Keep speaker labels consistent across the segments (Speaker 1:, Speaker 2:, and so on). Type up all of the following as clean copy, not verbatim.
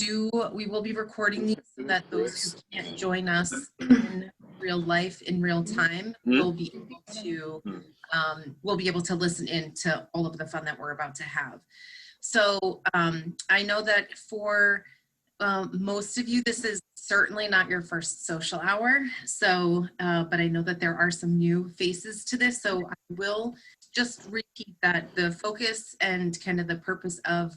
Speaker 1: we will be recording these so that those who can't join us in real life, in real time, will be able to listen in to all of the fun that we're about to have. So I know that for most of you, this is certainly not your first social hour. So, but I know that there are some new faces to this. So I will just repeat that the focus and kind of the purpose of,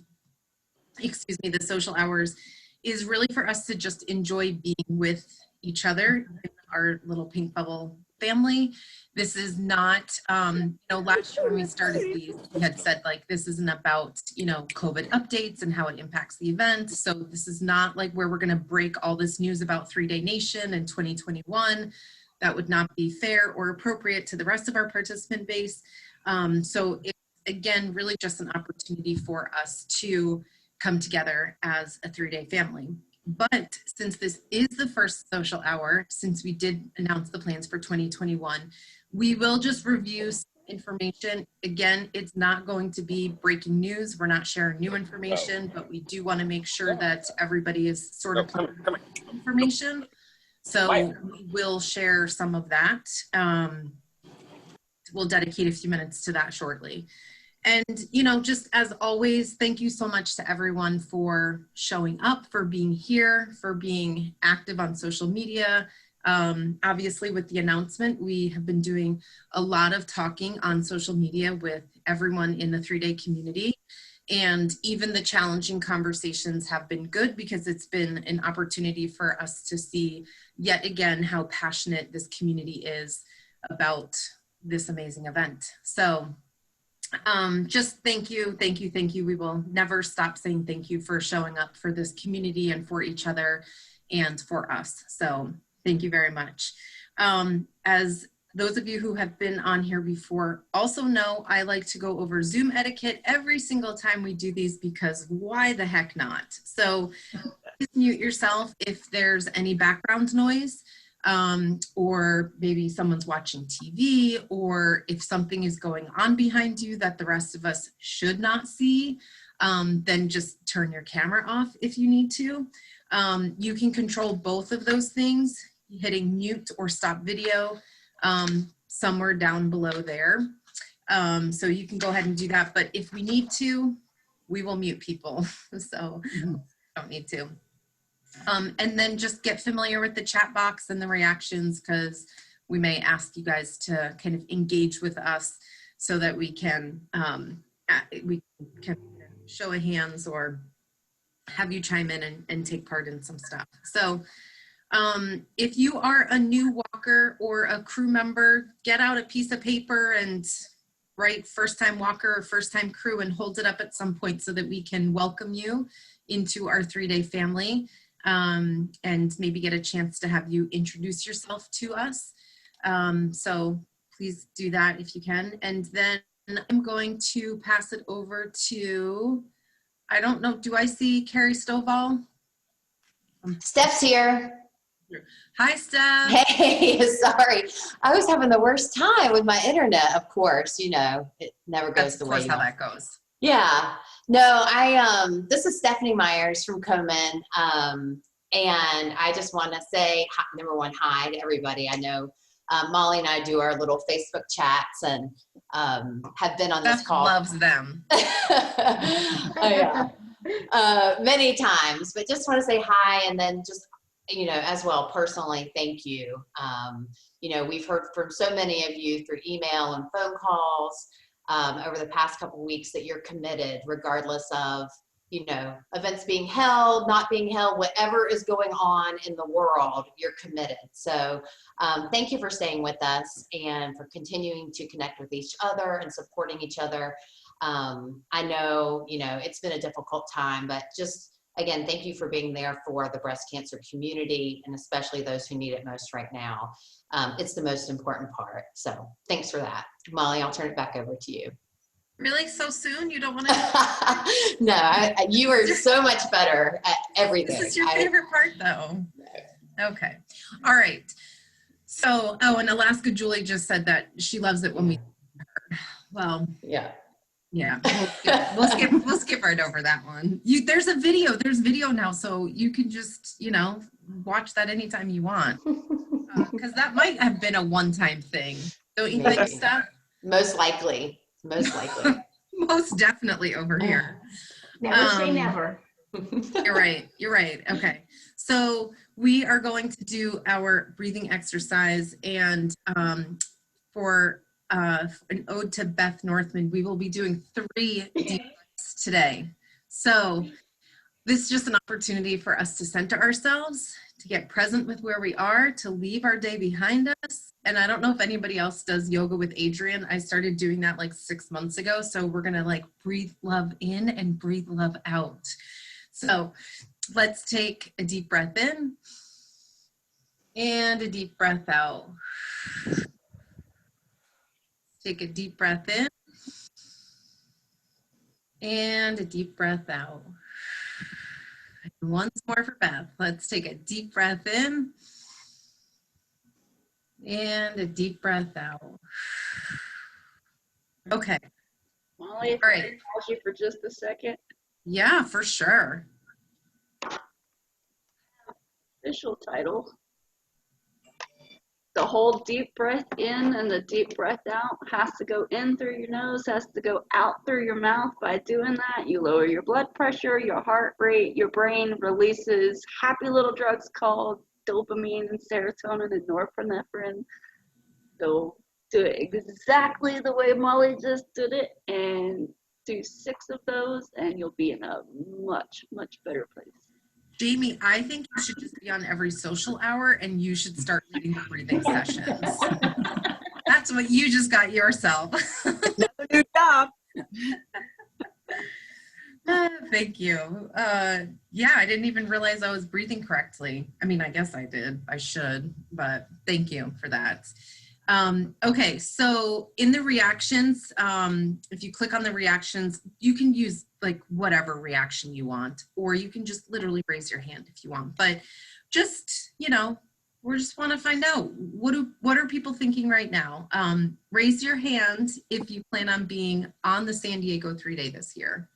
Speaker 1: the social hours is really for us to just enjoy being with each other, our little pink bubble family. This is not, last year when we started these, we had said like, this isn't about, COVID updates and how it impacts the event. So this is not like where we're going to break all this news about 3-Day Nation in 2021. That would not be fair or appropriate to the rest of our participant base. So it's, again, really just an opportunity for us to come together as a 3-day family. But since this is the first social hour, since we did announce the plans for 2021, we will just review some information. Again, it's not going to be breaking news. We're not sharing new information, but we do want to make sure that everybody is sort of information. So we will share some of that. We'll dedicate a few minutes to that shortly. And, just as always, thank you so much to everyone for showing up, for being here, for being active on social media. Obviously, with the announcement, we have been doing a lot of talking on social media with everyone in the 3-day community. And even the challenging conversations have been good because it's been an opportunity for us to see yet again how passionate this community is about this amazing event. So just thank you. We will never stop saying thank you for showing up for this community and for each other and for us. So thank you very much. As those of you who have been on here before also know, I like to go over Zoom etiquette every single time we do these because why the heck not? So please mute yourself if there's any background noise. Or maybe someone's watching TV, or if something is going on behind you that the rest of us should not see, then just turn your camera off if you need to. You can control both of those things, hitting mute or stop video somewhere down below there. So you can go ahead and do that, but if we need to, we will mute people, so don't need to. And then just get familiar with the chat box and the reactions because we may ask you guys to kind of engage with us so that we can show of hands or have you chime in and take part in some stuff. So if you are a new walker or a crew member, get out a piece of paper and write first time walker or first time crew and hold it up at some point so that we can welcome you into our 3-day family. And maybe get a chance to have you introduce yourself to us. So please do that if you can. And then I'm going to pass it over to, I don't know, do I see Carrie Stovall?
Speaker 2: Steph's here.
Speaker 1: Hi, Steph.
Speaker 2: Hey, sorry. I was having the worst time with my internet, of course. It never goes the way you want.
Speaker 1: That's how that goes.
Speaker 2: Yeah. No, this is Stephanie Myers from Komen. And I just want to say, number one, hi to everybody. I know Molly and I do our little Facebook chats and have been on this call.
Speaker 1: Loves them.
Speaker 2: Yeah. Many times, but just want to say hi. And then just, as well, personally, thank you. We've heard from so many of you through email and phone calls over the past couple of weeks that you're committed regardless of, events being held, not being held, whatever is going on in the world, you're committed. So thank you for staying with us and for continuing to connect with each other and supporting each other. I know, it's been a difficult time, but just, again, thank you for being there for the breast cancer community and especially those who need it most right now. It's the most important part. So thanks for that. Molly, I'll turn it back over to you.
Speaker 1: Really? So soon? You don't want to?
Speaker 2: No, you are so much better at everything.
Speaker 1: This is your favorite part, though. No. Okay. All right. So, and Alaska Julie just said that she loves it when we. Well,
Speaker 2: yeah.
Speaker 1: Yeah, we'll skip right over that one. There's video now, so you can just, watch that anytime you want. Because that might have been a one-time thing. Don't you think, Steph?
Speaker 2: Most likely.
Speaker 1: Most definitely over here.
Speaker 3: Never say never.
Speaker 1: You're right. Okay. So we are going to do our breathing exercise, and for an ode to Beth Northman, we will be doing 3 deep breaths today. So this is just an opportunity for us to center ourselves, to get present with where we are, to leave our day behind us. And I don't know if anybody else does yoga with Adrienne. I started doing that like 6 months ago. So we're going to like breathe love in and breathe love out. So let's take a deep breath in and a deep breath out. Take a deep breath in and a deep breath out. And once more for Beth. Let's take a deep breath in and a deep breath out. Okay.
Speaker 3: Molly, if
Speaker 1: All
Speaker 3: I
Speaker 1: right.
Speaker 3: can pause you for just a second.
Speaker 1: Yeah, for sure.
Speaker 3: Official title. The whole deep breath in and the deep breath out has to go in through your nose, has to go out through your mouth. By doing that, you lower your blood pressure, your heart rate, your brain releases happy little drugs called dopamine and serotonin and norepinephrine. So do it exactly the way Molly just did it and do 6 of those and you'll be in a much, much better place.
Speaker 1: Jamie, I think you should just be on every social hour and you should start leading the breathing sessions. That's what you just got yourself.
Speaker 4: Another new job.
Speaker 1: Thank you. Yeah, I didn't even realize I was breathing correctly. I mean, I guess I did. I should, but thank you for that. Okay, so in the reactions, if you click on the reactions, you can use like whatever reaction you want, or you can just literally raise your hand if you want. But just, we just want to find out what are people thinking right now. Raise your hand if you plan on being on the San Diego 3-day this year.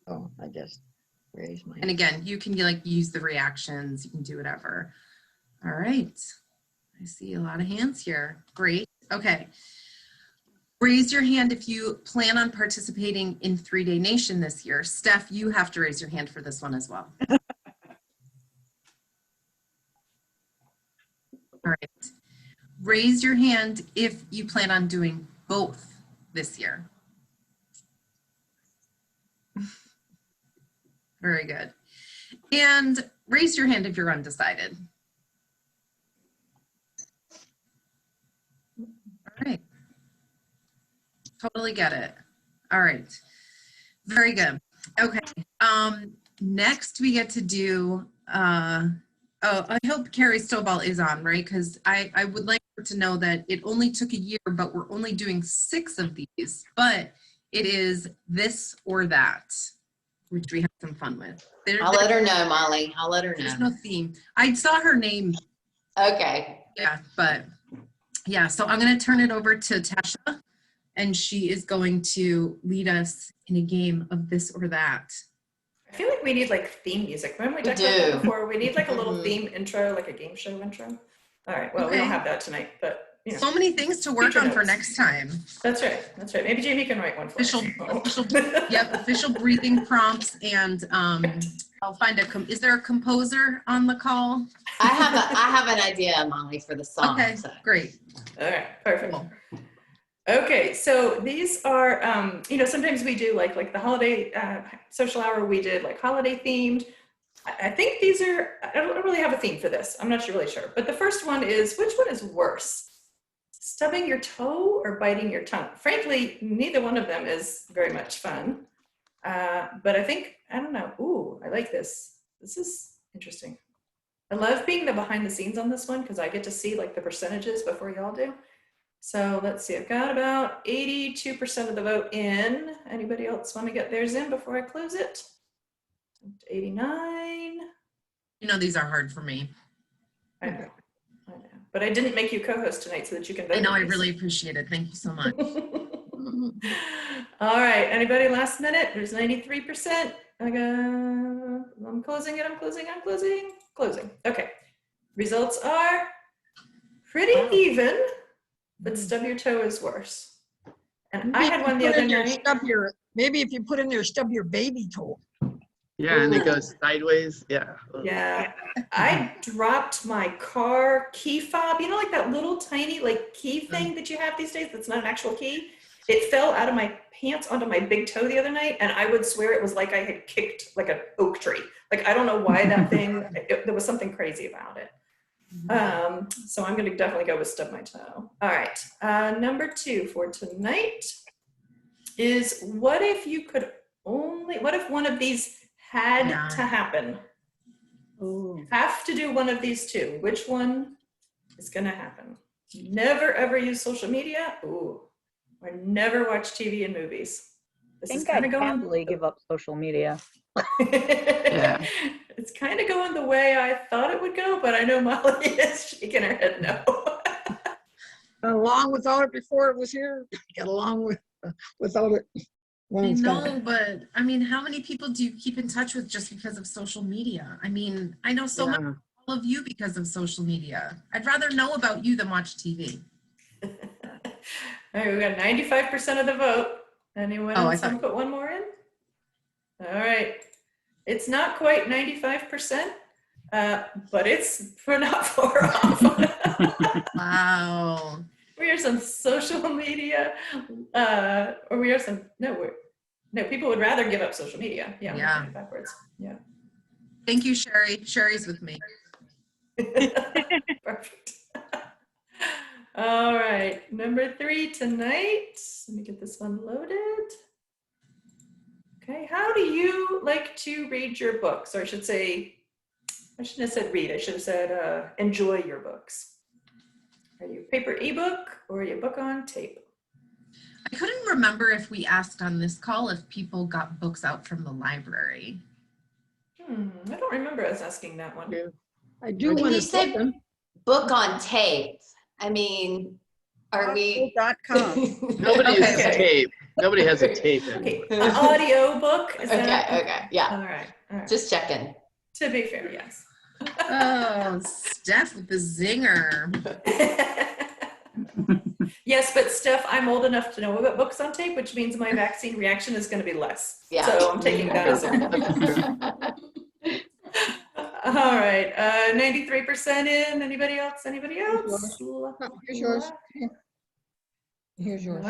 Speaker 4: Oh, I just raised my hand.
Speaker 1: And again, you can like use the reactions, you can do whatever. All right. I see a lot of hands here. Great. Okay. Raise your hand if you plan on participating in 3-Day Nation this year. Steph, you have to raise your hand for this one as well. All right. Raise your hand if you plan on doing both this year. Very good. And raise your hand if you're undecided. All right. Totally get it. All right. Very good. Okay. Next we get to do, oh, I hope Carrie Stovall is on, right? Because I would like her to know that it only took a year, but we're only doing 6 of these, but it is this or that, which we have some fun with.
Speaker 2: I'll let her know, Molly. I'll let her know.
Speaker 1: There's no theme. I saw her name.
Speaker 2: Okay.
Speaker 1: Yeah, but yeah, so I'm going to turn it over to Tasha, and she is going to lead us in a game of this or that.
Speaker 5: I feel like we need like theme music. Remember we talked about that before? We need like a little theme intro, like a game show intro. All right, well, we don't have that tonight, but
Speaker 1: so many things to work on for next time.
Speaker 5: That's right. Maybe Jamie can write one for us.
Speaker 1: Official breathing prompts, and I'll find is there a composer on the call?
Speaker 2: I have an idea, Molly, for the song.
Speaker 1: Okay,
Speaker 2: so.
Speaker 1: Great.
Speaker 5: All right, perfect.
Speaker 1: Cool.
Speaker 5: Okay, so these are, sometimes we do like the holiday social hour, we did like holiday themed. I think these are, I don't really have a theme for this. I'm not really sure. But the first one is, which one is worse? Stubbing your toe or biting your tongue? Frankly, neither one of them is very much fun. But I think, I don't know. Ooh, I like this. This is interesting. I love being the behind the scenes on this one because I get to see like the percentages before y'all do. So let's see, I've got about 82% of the vote in. Anybody else want to get theirs in before I close it? 89.
Speaker 1: These are hard for me.
Speaker 5: I know. But I didn't make you co-host tonight so that you can vote.
Speaker 1: I know, I really appreciate it. Thank you so much.
Speaker 5: All right, anybody last minute? There's 93%. I'm closing it, I'm closing. Okay, results are pretty even, but stub your toe is worse. And I had one the other night.
Speaker 4: Maybe if you put in there, stub your baby toe.
Speaker 6: Yeah, and it goes sideways. Yeah.
Speaker 5: Yeah, I dropped my car key fob, you know, like that little tiny like key thing that you have these days that's not an actual key. It fell out of my pants onto my big toe the other night, and I would swear it was like I had kicked like an oak tree. Like, I don't know why that thing, there was something crazy about it. So I'm gonna definitely go with stub my toe. All right, number 2 for tonight is what if one of these had to happen?
Speaker 4: Ooh.
Speaker 5: Have to do one of these two. Which one is gonna happen? Never ever use social media, or never watch TV and movies.
Speaker 7: I think I'd happily give up social media.
Speaker 6: Yeah.
Speaker 5: It's kind of going the way I thought it would go, but I know Molly is shaking her head no.
Speaker 4: Got along without it before it was here. Get along without it.
Speaker 1: I know, but I mean, how many people do you keep in touch with just because of social media? I mean, I know so much of you because of social media. I'd rather know about you than watch TV.
Speaker 5: All right, we got 95% of the vote. Anyone else want to put one more in? All right. It's not quite 95%, but it's not far off.
Speaker 1: Wow.
Speaker 5: We are some social media, or we are some, no, people would rather give up social media. Yeah. Backwards. Yeah.
Speaker 1: Thank you, Sherry. Sherry's with me.
Speaker 5: Perfect. All right, number 3 tonight. Let me get this one loaded. Okay, how do you like to read your books? Or I should say, I shouldn't have said read, I should have said enjoy your books. Are you paper ebook or are you book on tape?
Speaker 1: I couldn't remember if we asked on this call if people got books out from the library.
Speaker 5: I don't remember us asking that one.
Speaker 4: I do
Speaker 2: When
Speaker 4: want
Speaker 2: you
Speaker 4: to
Speaker 2: say
Speaker 4: them.
Speaker 2: book on tape, I mean, are we?
Speaker 4: .com.
Speaker 6: Nobody uses
Speaker 5: Okay.
Speaker 6: tape. Nobody has a tape.
Speaker 5: Okay, an audio book. Is that?
Speaker 2: Okay, yeah.
Speaker 5: All right.
Speaker 2: Just checking.
Speaker 5: To be fair, yes.
Speaker 1: Oh, Steph with the zinger.
Speaker 5: Yes, but Steph, I'm old enough to know about books on tape, which means my vaccine reaction is going to be less.
Speaker 2: Yeah.
Speaker 5: So I'm taking that as a. All right, 93% in. Anybody else?
Speaker 4: Here's yours. Here's yours.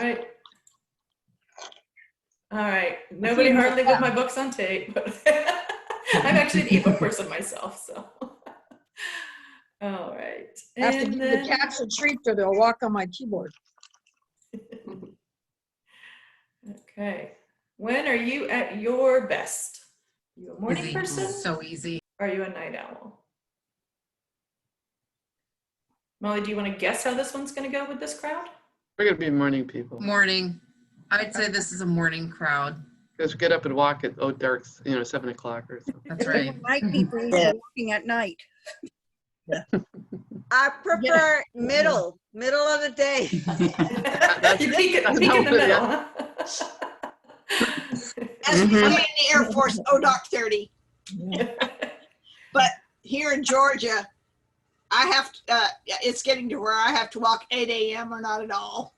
Speaker 5: All right. Nobody hardly with my books on tape, but I'm actually an ebook person myself, so. All right.
Speaker 4: I have to give the cats a treat or they'll walk on my keyboard.
Speaker 5: Okay. When are you at your best? Are you a morning
Speaker 1: Easy.
Speaker 5: person?
Speaker 1: So easy.
Speaker 5: Are you a night owl? Molly, do you want to guess how this one's going to go with this crowd?
Speaker 6: We're going to be morning people.
Speaker 1: Morning. I'd say this is a morning crowd.
Speaker 6: Because we get up and walk at dark, 7 o'clock or something.
Speaker 1: That's right.
Speaker 8: Night people are working at night. I prefer middle of the day.
Speaker 5: You peek in the middle, huh?
Speaker 8: As we say in the Air Force, dark 30. But here in Georgia, I have to, it's getting to where I have to walk 8 a.m. or not at all.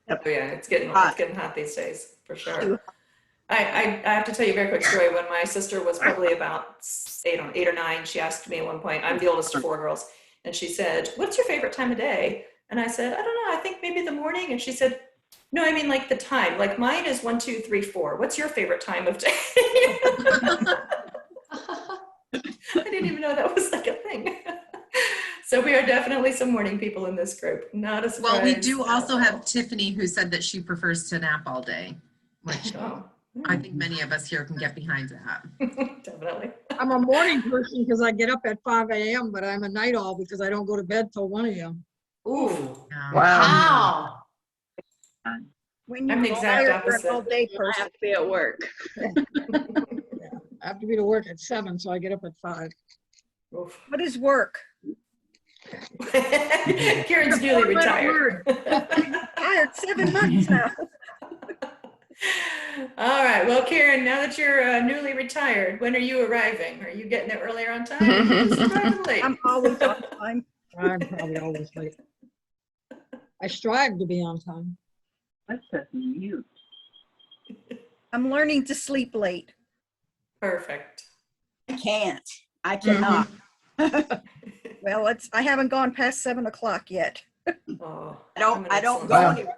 Speaker 5: Oh yeah, it's getting hot these days, for sure. I have to tell you a very quick story. When my sister was probably about 8 or 9, she asked me at one point, I'm the oldest of 4 girls, and she said, what's your favorite time of day? And I said, I don't know, I think maybe the morning. And she said, no, I mean like the time. Like mine is 1, 2, 3, 4. What's your favorite time of day? I didn't even know that was like a thing. So we are definitely some morning people in this group. Not a surprise.
Speaker 1: Well, we do also have Tiffany who said that she prefers to nap all day, which I think many of us here can get behind that.
Speaker 5: Definitely.
Speaker 4: I'm a morning person because I get up at 5 a.m., but I'm a night owl because I don't go to bed till 1 a.m.
Speaker 2: Ooh.
Speaker 1: Yeah.
Speaker 2: Wow.
Speaker 8: When
Speaker 5: I'm the exact opposite.
Speaker 8: All day
Speaker 7: I
Speaker 8: person.
Speaker 7: have to be at work.
Speaker 4: I have to be to work at 7, so I get up at 5.
Speaker 5: Oof.
Speaker 8: What is work?
Speaker 5: Karen's newly retired.
Speaker 8: Tired 7 months now.
Speaker 5: All right. Well, Karen, now that you're newly retired, when are you arriving? Are you getting there earlier on time? Or are you just arriving late?
Speaker 4: I'm always on time. I'm probably always late. I strive to be on time.
Speaker 9: That's a mute.
Speaker 10: I'm learning to sleep late.
Speaker 5: Perfect.
Speaker 8: I can't. I cannot.
Speaker 10: Well, I haven't gone past 7 o'clock yet.
Speaker 5: Oh,
Speaker 8: I don't go anywhere,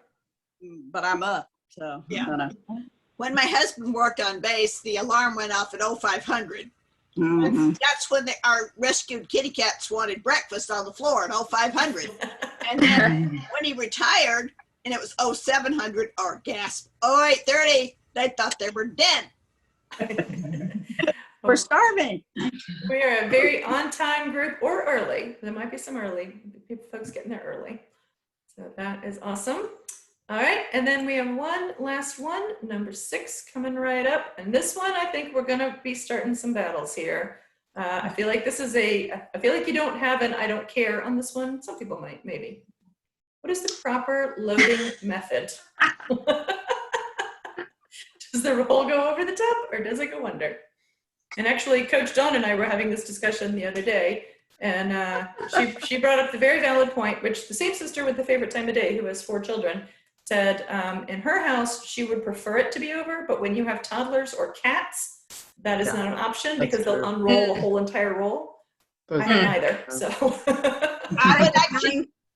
Speaker 8: but I'm up. So yeah. When my husband worked on base, the alarm went off at 0500. That's when our rescued kitty cats wanted breakfast on the floor at 0500. And then when he retired and it was 0700 or gasp, 0830, they thought they were dead. We're starving.
Speaker 5: We are a very on-time group, or early. There might be some early folks getting there early. So that is awesome. All right, and then we have one last one, number 6, coming right up. And this one, I think we're gonna be starting some battles here. I feel like this is I feel like you don't have an I don't care on this one. Some people might, maybe. What is the proper loading method? Does the roll go over the top or does it go under? And actually, Coach Dawn and I were having this discussion the other day, and she brought up the very valid point, which the same sister with the favorite time of day, who has 4 children, said in her house, she would prefer it to be over, but when you have toddlers or cats, that is not an option because they'll unroll a whole entire roll. I have neither, so.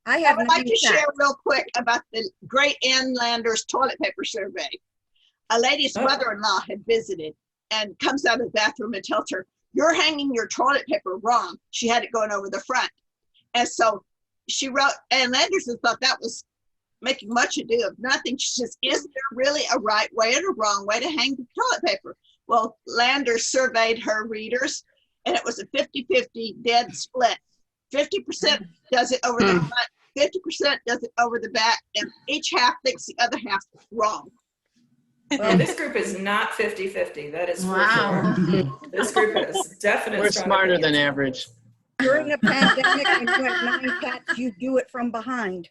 Speaker 8: I would like to share real quick about the Great Inlanders toilet paper survey. A lady's mother-in-law had visited and comes out of the bathroom and tells her, "You're hanging your toilet paper wrong." She had it going over the front. And so she wrote, and Landers thought that was making much ado of nothing. She says, "Is there really a right way and a wrong way to hang the toilet paper?" Well, Landers surveyed her readers, and it was a 50-50 dead split. 50% does it over the front, 50% does it over the back, and each half thinks the other half is wrong.
Speaker 5: Well, this group is not 50-50. That is for sure. This group is definitely.
Speaker 6: We're smarter than average.
Speaker 10: During a pandemic, when you have 9 cats, you do it from behind.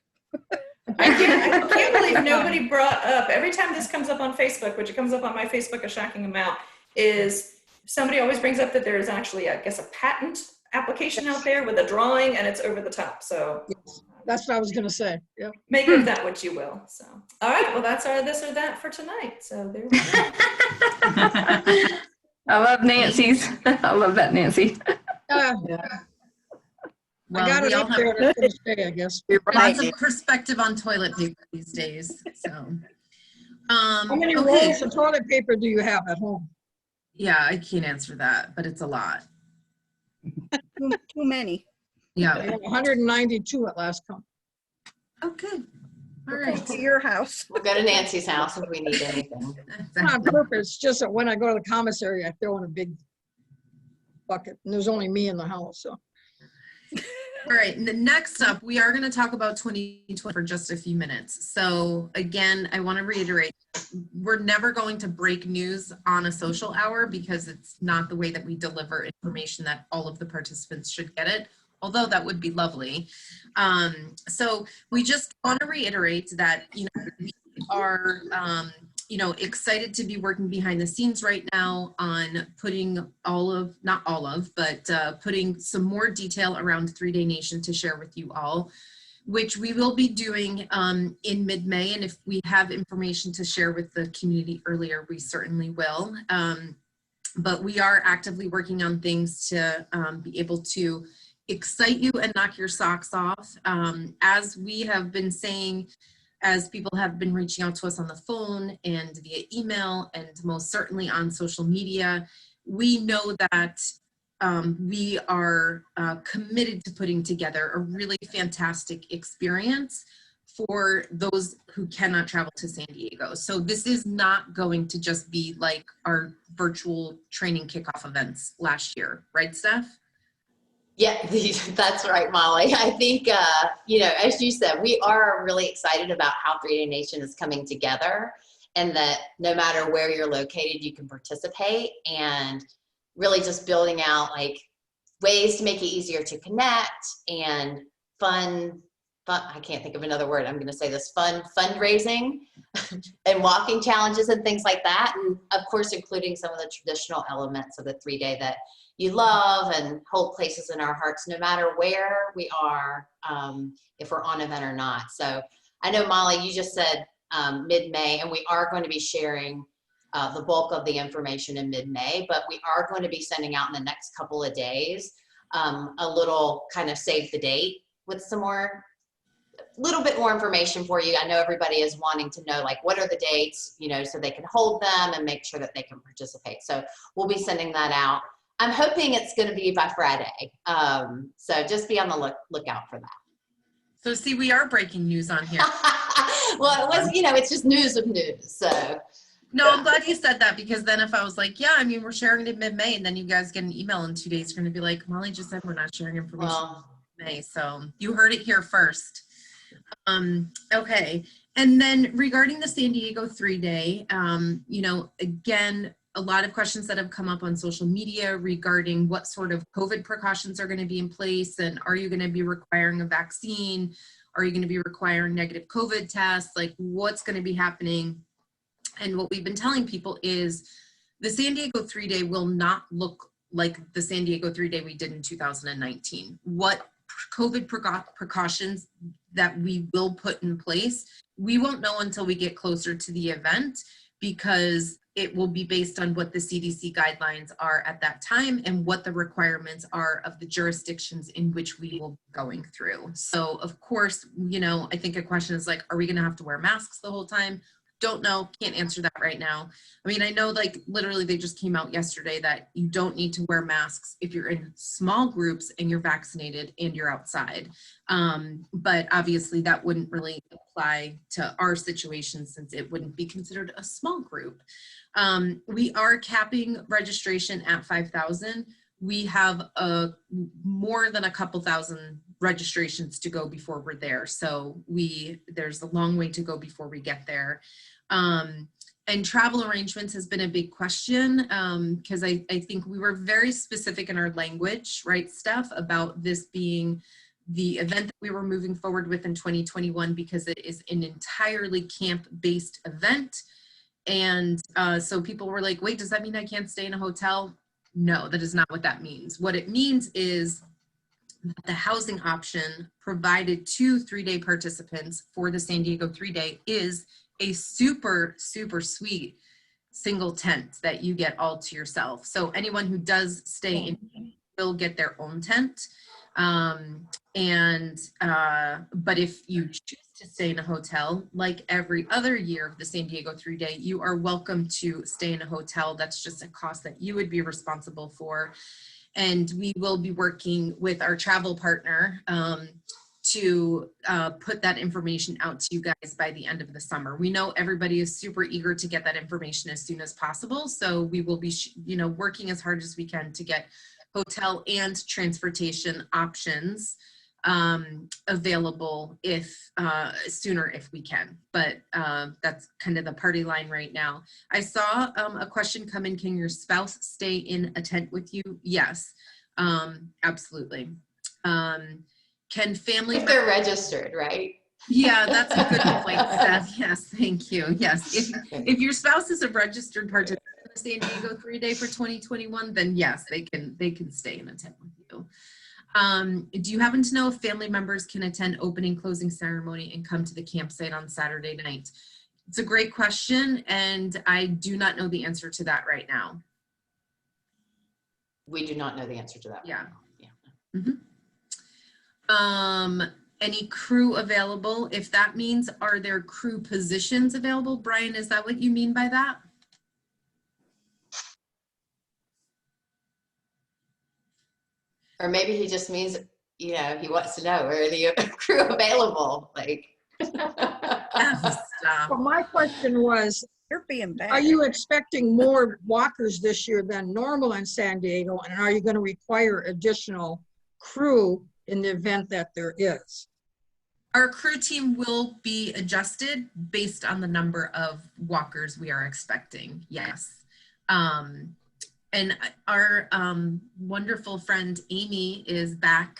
Speaker 5: I can't believe nobody brought up, every time this comes up on Facebook, which it comes up on my Facebook a shocking amount, is somebody always brings up that there's actually, I guess, a patent application out there with a drawing and it's over the top. So
Speaker 4: Yes, that's what I was going to say. Yep.
Speaker 5: Make of that what you will. So, all right, well, that's our this or that for tonight. So there we go.
Speaker 11: I love Nancy's. I love that, Nancy.
Speaker 4: Yeah.
Speaker 1: Well,
Speaker 4: I got it up there to finish day, I guess.
Speaker 1: Lots of perspective on toilet paper these days. So,
Speaker 4: how many rolls of toilet paper do you have at home?
Speaker 1: Yeah, I can't answer that, but it's a lot.
Speaker 10: Too many.
Speaker 1: Yeah.
Speaker 4: 192 at last count.
Speaker 1: Okay. All right.
Speaker 10: To your house.
Speaker 2: We'll go to Nancy's house if we need anything.
Speaker 4: Not on purpose, just that when I go to the commissary, I throw in a big bucket, and there's only me in the house, so.
Speaker 1: All right, next up, we are going to talk about 2020 for just a few minutes. So again, I want to reiterate, we're never going to break news on a social hour because it's not the way that we deliver information that all of the participants should get it, although that would be lovely. So we just want to reiterate that, we are, excited to be working behind the scenes right now on putting putting some more detail around 3-Day Nation to share with you all, which we will be doing in mid-May. And if we have information to share with the community earlier, we certainly will. But we are actively working on things to be able to excite you and knock your socks off. As we have been saying, as people have been reaching out to us on the phone and via email and most certainly on social media, we know that we are committed to putting together a really fantastic experience for those who cannot travel to San Diego. So this is not going to just be like our virtual training kickoff events last year, right, Steph?
Speaker 2: Yeah, that's right, Molly. I think, as you said, we are really excited about how 3-Day Nation is coming together, and that no matter where you're located, you can participate, and really just building out like ways to make it easier to connect and fun I can't think of another word. I'm going to say this fundraising and walking challenges and things like that. And of course, including some of the traditional elements of the 3-day that you love and hold places in our hearts, no matter where we are, if we're on event or not. So I know, Molly, you just said mid-May, and we are going to be sharing the bulk of the information in mid-May, but we are going to be sending out in the next couple of days a little kind of save the date with some more, little bit more information for you. I know everybody is wanting to know, like, what are the dates, you know, so they can hold them and make sure that they can participate. So we'll be sending that out. I'm hoping it's going to be by Friday. So just be on the lookout for that.
Speaker 1: So see, we are breaking news on here.
Speaker 2: Well, it was, you know, it's just news of news. So.
Speaker 1: No, I'm glad you said that, because then if I was like, yeah, I mean, we're sharing it in mid-May, and then you guys get an email in 2 days, you're going to be like, Molly just said we're not sharing information in May. So you heard it here first. Okay. And then regarding the San Diego 3-day, you know, again, a lot of questions that have come up on social media regarding what sort of COVID precautions are going to be in place, and are you going to be requiring a vaccine? Are you going to be requiring negative COVID tests? Like, what's going to be happening? And what we've been telling people is the San Diego 3-day will not look like the San Diego 3-day we did in 2019. What COVID precautions that we will put in place, we won't know until we get closer to the event, because it will be based on what the CDC guidelines are at that time and what the requirements are of the jurisdictions in which we will be going through. So of course, you know, I think a question is like, are we going to have to wear masks the whole time? Don't know, can't answer that right now. I mean, I know, like, literally they just came out yesterday that you don't need to wear masks if you're in small groups and you're vaccinated and you're outside. But obviously that wouldn't really apply to our situation, since it wouldn't be considered a small group. We are capping registration at 5,000. We have more than a couple thousand registrations to go before we're there. So there's a long way to go before we get there. And travel arrangements has been a big question, because I think we were very specific in our language, right, Steph, about this being the event that we were moving forward with in 2021, because it is an entirely camp-based event. And so people were like, wait, does that mean I can't stay in a hotel? No, that is not what that means. What it means is that the housing option provided to 3-day participants for the San Diego 3-day is a super, super sweet single tent that you get all to yourself. So anyone who does stay in will get their own tent. But if you choose to stay in a hotel, like every other year of the San Diego 3-day, you are welcome to stay in a hotel. That's just a cost that you would be responsible for. And we will be working with our travel partner to put that information out to you guys by the end of the summer. We know everybody is super eager to get that information as soon as possible. So we will be, you know, working as hard as we can to get hotel and transportation options available sooner if we can. But that's kind of the party line right now. I saw a question come in, can your spouse stay in a tent with you? Yes, absolutely. Can family—
Speaker 2: if they're registered, right?
Speaker 1: Yeah, that's a good point, Steph. Yes, thank you. Yes, if your spouse is a registered participant in the San Diego 3-day for 2021, then yes, they can stay in a tent with you. Do you happen to know if family members can attend opening closing ceremony and come to the campsite on Saturday night? It's a great question, and I do not know the answer to that right now.
Speaker 2: We do not know the answer to that.
Speaker 1: Yeah.
Speaker 2: Right now. Yeah.
Speaker 1: Mm-hmm. Any crew available? If that means, are there crew positions available? Brian, is that what you mean by that?
Speaker 2: Or maybe he just means, you know, he wants to know, are the crew available? Like,
Speaker 4: Well, my question was,
Speaker 10: You're being bad.
Speaker 4: are you expecting more walkers this year than normal in San Diego? And are you going to require additional crew in the event that there is?
Speaker 1: Our crew team will be adjusted based on the number of walkers we are expecting, yes. And our wonderful friend Amy is back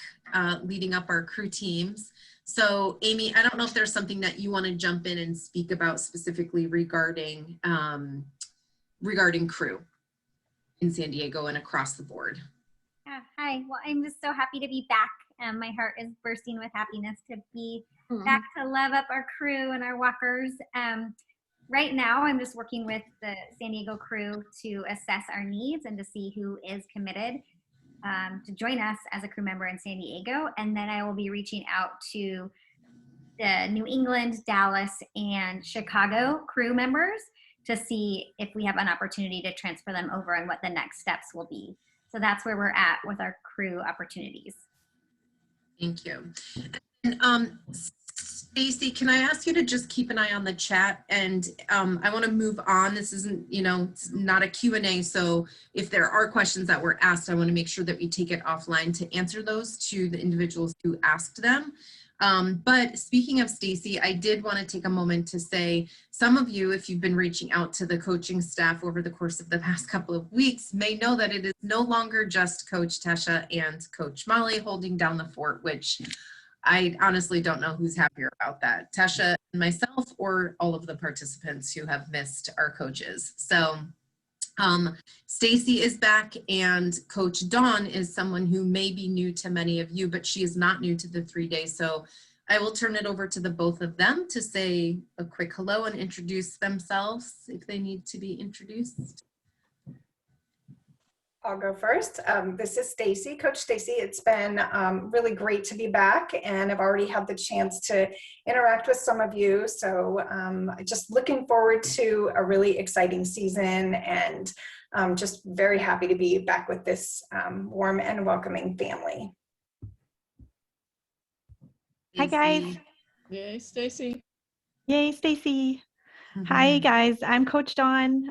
Speaker 1: leading up our crew teams. So Amy, I don't know if there's something that you want to jump in and speak about specifically regarding regarding crew in San Diego and across the board.
Speaker 12: Yeah, hi. Well, I'm just so happy to be back. My heart is bursting with happiness to be back to love up our crew and our walkers. Right now, I'm just working with the San Diego crew to assess our needs and to see who is committed to join us as a crew member in San Diego. And then I will be reaching out to the New England, Dallas, and Chicago crew members to see if we have an opportunity to transfer them over and what the next steps will be. So that's where we're at with our crew opportunities.
Speaker 1: Thank you. And Stacy, can I ask you to just keep an eye on the chat? And I want to move on. This isn't, you know, it's not a Q&A. So if there are questions that were asked, I want to make sure that we take it offline to answer those to the individuals who asked them. But speaking of Stacy, I did want to take a moment to say some of you, if you've been reaching out to the coaching staff over the course of the past couple of weeks, may know that it is no longer just Coach Tesha and Coach Molly holding down the fort, which I honestly don't know who's happier about that, Tesha and myself or all of the participants who have missed our coaches. So Stacy is back, and Coach Dawn is someone who may be new to many of you, but she is not new to the 3 days. So I will turn it over to the both of them to say a quick hello and introduce themselves if they need to be introduced.
Speaker 13: I'll go first. This is Stacy, Coach Stacy. It's been really great to be back, and I've already had the chance to interact with some of you. So just looking forward to a really exciting season, and just very happy to be back with this warm and welcoming family.
Speaker 14: Hi guys.
Speaker 15: Yay, Stacy.
Speaker 14: Yay, Stacy. Hi guys, I'm Coach Dawn,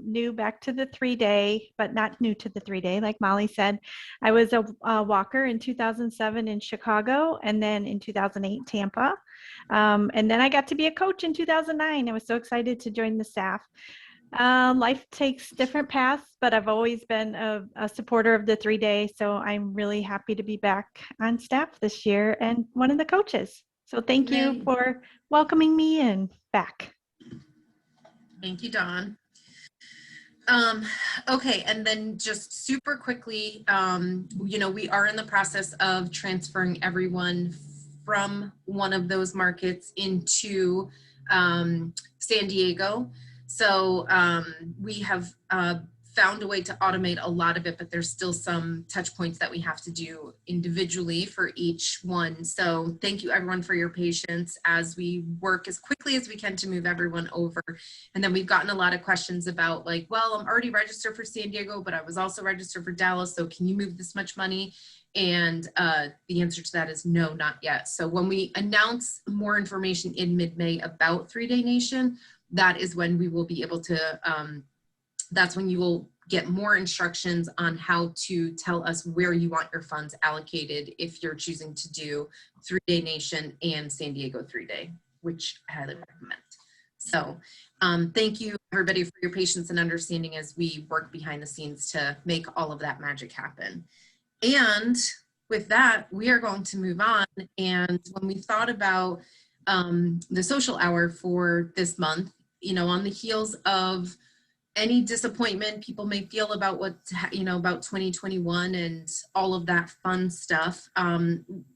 Speaker 14: new back to the 3-day, but not new to the 3-day, like Molly said. I was a walker in 2007 in Chicago, and then in 2008, Tampa. And then I got to be a coach in 2009. I was so excited to join the staff. Life takes different paths, but I've always been a supporter of the 3-day, so I'm really happy to be back on staff this year and one of the coaches. So thank you for welcoming me and back.
Speaker 1: Thank you, Dawn. Okay, and then just super quickly, you know, we are in the process of transferring everyone from one of those markets into San Diego. So we have found a way to automate a lot of it, but there's still some touch points that we have to do individually for each one. So thank you everyone for your patience as we work as quickly as we can to move everyone over. And then we've gotten a lot of questions about like, well, I'm already registered for San Diego, but I was also registered for Dallas. So can you move this much money? And the answer to that is no, not yet. So when we announce more information in mid-May about 3-Day Nation, that is when we will be able to, that's when you will get more instructions on how to tell us where you want your funds allocated if you're choosing to do 3-Day Nation and San Diego 3-Day, which I highly recommend. So thank you everybody for your patience and understanding as we work behind the scenes to make all of that magic happen. And with that, we are going to move on. And when we thought about the social hour for this month, you know, on the heels of any disappointment people may feel about what, you know, about 2021 and all of that fun stuff.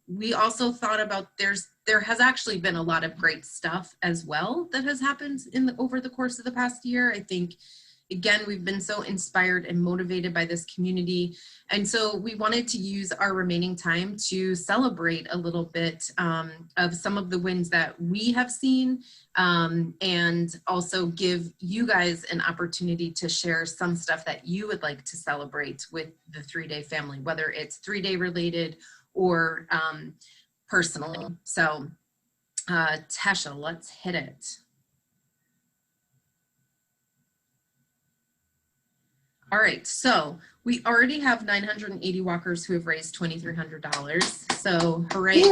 Speaker 1: We also thought about there has actually been a lot of great stuff as well that has happened over the course of the past year. I think, again, we've been so inspired and motivated by this community. And so we wanted to use our remaining time to celebrate a little bit of some of the wins that we have seen, and also give you guys an opportunity to share some stuff that you would like to celebrate with the 3-Day family, whether it's 3-Day related or personally. So Tesha, let's hit it. All right, so we already have 980 walkers who have raised $2,300. So hooray.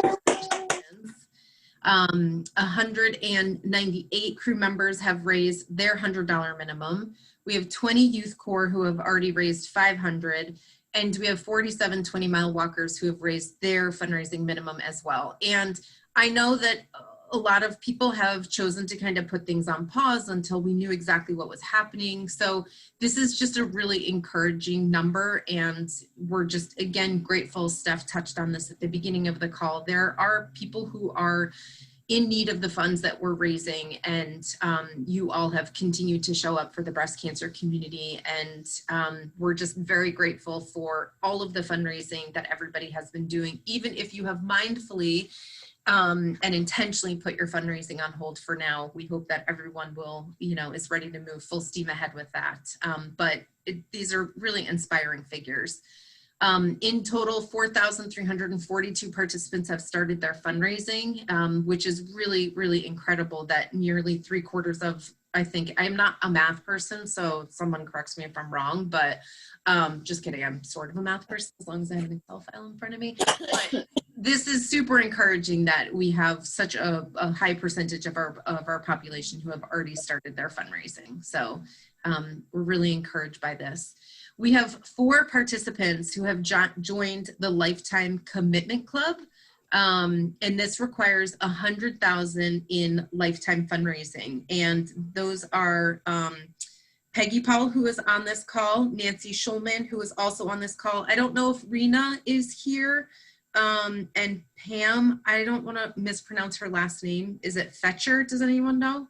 Speaker 1: 198 crew members have raised their $100 minimum. We have 20 youth corps who have already raised $500, And we have 47 20-mile walkers who have raised their fundraising minimum as well. And I know that a lot of people have chosen to kind of put things on pause until we knew exactly what was happening. So this is just a really encouraging number. And we're just, again, grateful. Steph touched on this at the beginning of the call. There are people who are in need of the funds that we're raising, and you all have continued to show up for the breast cancer community, and we're just very grateful for all of the fundraising that everybody has been doing, even if you have mindfully and intentionally put your fundraising on hold for now. We hope that everyone will, is ready to move full steam ahead with that. But these are really inspiring figures. In total, 4,342 participants have started their fundraising, which is really, really incredible that nearly 3/4 of, I think, I'm not a math person, so someone corrects me if I'm wrong, but just kidding, I'm sort of a math person as long as I have an Excel file in front of me. But this is super encouraging that we have such a high percentage of our population who have already started their fundraising. So we're really encouraged by this. We have 4 participants who have joined the Lifetime Commitment Club, and this requires $100,000 in lifetime fundraising. And those are Peggy Paul, who is on this call, Nancy Schulman, who is also on this call. I don't know if Rena is here, and Pam, I don't want to mispronounce her last name. Is it Fetcher? Does anyone know?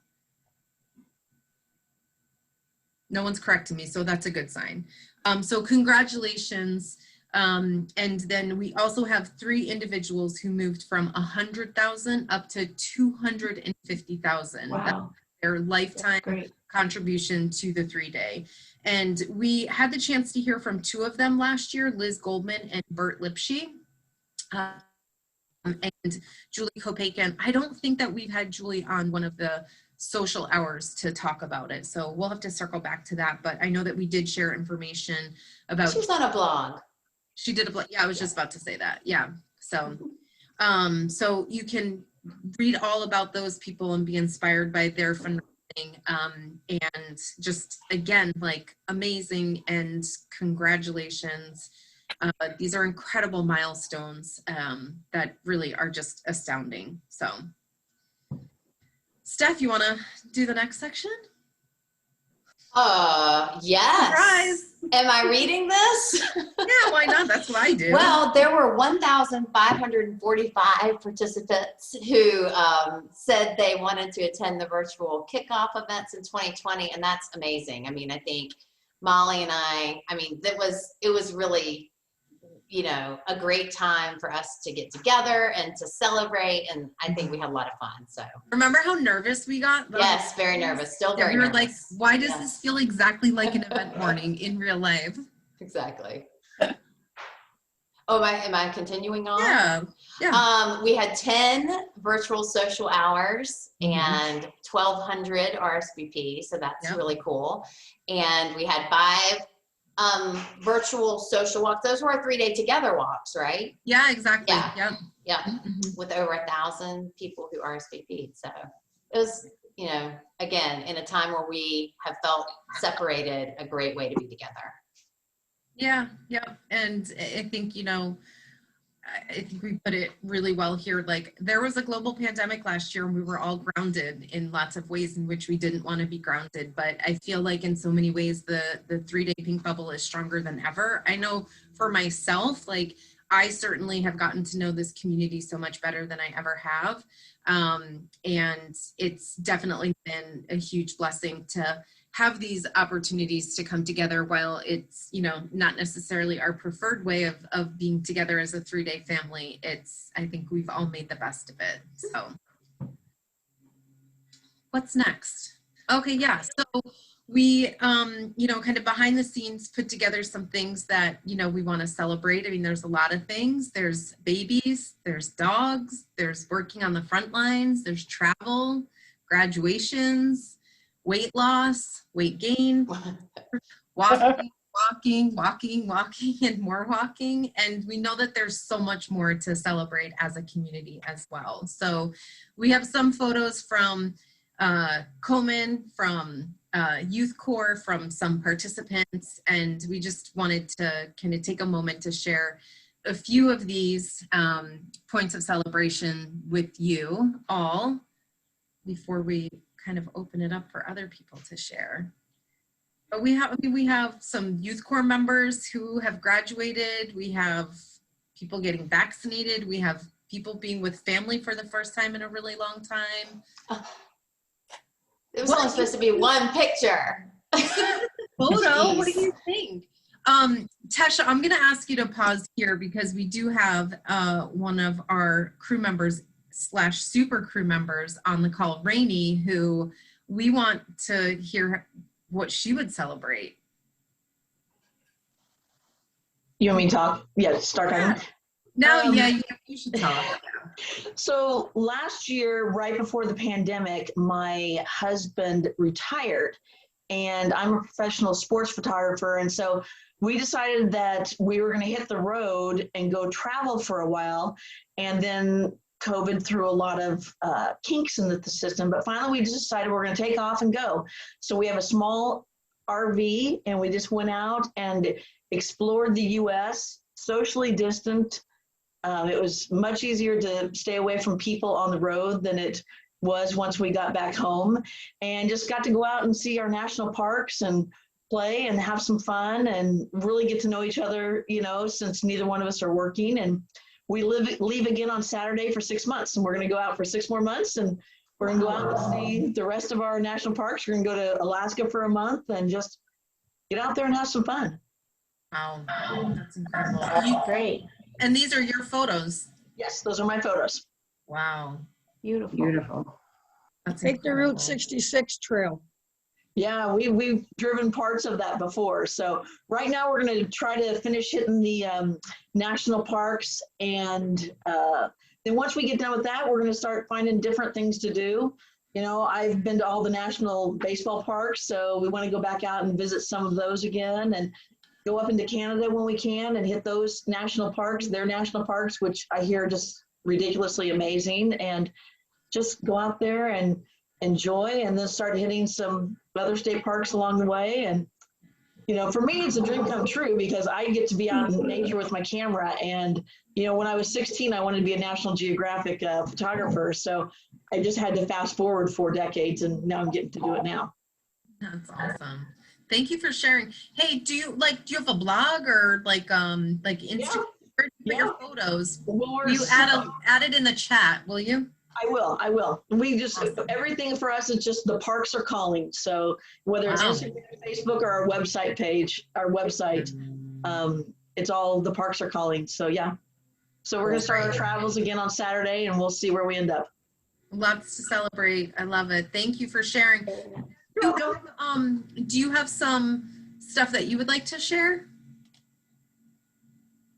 Speaker 1: No one's correcting me, so that's a good sign. So congratulations. And then we also have 3 individuals who moved from 100,000 up to 250,000.
Speaker 2: Wow.
Speaker 1: Their lifetime contribution to the 3-day. And we had the chance to hear from 2 of them last year, Liz Goldman and Bert Lipsche. And Julie Kopakin. I don't think that we've had Julie on one of the social hours to talk about it. So we'll have to circle back to that. But I know that we did share information about.
Speaker 2: She's on a blog.
Speaker 1: She did a blog. Yeah, I was just about to say that. Yeah. So, so you can read all about those people and be inspired by their fundraising. And just again, like amazing and congratulations. These are incredible milestones that really are just astounding. So. Steph, you want to do the next section?
Speaker 2: Yes.
Speaker 1: Surprise.
Speaker 2: Am I reading this?
Speaker 1: Yeah, why not? That's what I do.
Speaker 2: Well, there were 1,545 participants who said they wanted to attend the virtual kickoff events in 2020, and that's amazing. I mean, I think Molly and I mean, it was really, a great time for us to get together and to celebrate. And I think we had a lot of fun. So
Speaker 1: remember how nervous we got?
Speaker 2: Yes, very nervous. Still very nervous.
Speaker 1: Like, why does this feel exactly like an event morning in real life?
Speaker 2: Exactly. Oh, am I continuing on?
Speaker 1: Yeah. Yeah.
Speaker 2: We had 10 virtual social hours and 1,200 RSVP. So that's really cool. And we had 5 virtual social walks. Those were our 3-day together walks, right?
Speaker 1: Yeah, exactly.
Speaker 2: Yeah. With over 1,000 people who RSVP'd. So it was, again, in a time where we have felt separated, a great way to be together.
Speaker 1: Yeah. And I think, I think we put it really well here. Like, there was a global pandemic last year and we were all grounded in lots of ways in which we didn't want to be grounded. But I feel like in so many ways, the 3-day pink bubble is stronger than ever. I know for myself, like, I certainly have gotten to know this community so much better than I ever have. And it's definitely been a huge blessing to have these opportunities to come together. While it's, not necessarily our preferred way of being together as a 3-day family, I think we've all made the best of it. So what's next? Okay, yeah. So we, kind of behind the scenes put together some things that, we want to celebrate. I mean, there's a lot of things. There's babies, there's dogs, there's working on the front lines, there's travel, graduations, weight loss, weight gain, walking, and more walking. And we know that there's so much more to celebrate as a community as well. So we have some photos from Komen, from youth corps from some participants, and we just wanted to kind of take a moment to share a few of these points of celebration with you all before we kind of open it up for other people to share. But we have some youth corps members who have graduated. We have people getting vaccinated. We have people being with family for the first time in a really long time.
Speaker 2: It was only supposed to be one picture.
Speaker 1: Photo, what do you think? Tasha, I'm going to ask you to pause here because we do have one of our crew members / super crew members on the call, Rainey, who we want to hear what she would celebrate.
Speaker 16: You want me to talk? Yeah, start talking.
Speaker 1: No, yeah, you should talk.
Speaker 16: So last year, right before the pandemic, my husband retired, and I'm a professional sports photographer. And so we decided that we were going to hit the road and go travel for a while. And then COVID threw a lot of kinks into the system. But finally, we just decided we're going to take off and go. So we have a small RV, and we just went out and explored the U.S., socially distant. It was much easier to stay away from people on the road than it was once we got back home, and just got to go out and see our national parks and play and have some fun and really get to know each other, you know, since neither one of us are working. And we leave again on Saturday for 6 months, and we're going to go out for 6 more months, and we're going to go out and see the rest of our national parks. We're going to go to Alaska for a month and just get out there and have some fun.
Speaker 1: Wow, that's incredible.
Speaker 16: Great.
Speaker 1: And these are your photos?
Speaker 16: Yes, those are my photos.
Speaker 1: Wow.
Speaker 7: Beautiful. Beautiful.
Speaker 1: That's
Speaker 4: Take the Route 66 trail.
Speaker 16: Yeah, we've driven parts of that before. So right now we're going to try to finish hitting the national parks. And then once we get done with that, we're going to start finding different things to do. You know, I've been to all the national baseball parks, so we want to go back out and visit some of those again, and go up into Canada when we can and hit those national parks, their national parks, which I hear are just ridiculously amazing, and just go out there and enjoy, and then start hitting some other state parks along the way. And, you know, for me, it's a dream come true because I get to be out in nature with my camera. And, you know, when I was 16, I wanted to be a National Geographic photographer. So I just had to fast forward 4 decades, and now I'm getting to do it now.
Speaker 1: That's awesome. Thank you for sharing. Hey, do you have a blog or like Instagram for your photos? Will you add it in the chat, will you?
Speaker 16: I will. We just, everything for us is just the parks are calling. So whether it's Instagram, Facebook, or our website page, it's all the parks are calling. So yeah. So we're going to start our travels again on Saturday, and we'll see where we end up.
Speaker 1: Lots to celebrate. I love it. Thank you for sharing. Do you have some stuff that you would like to share?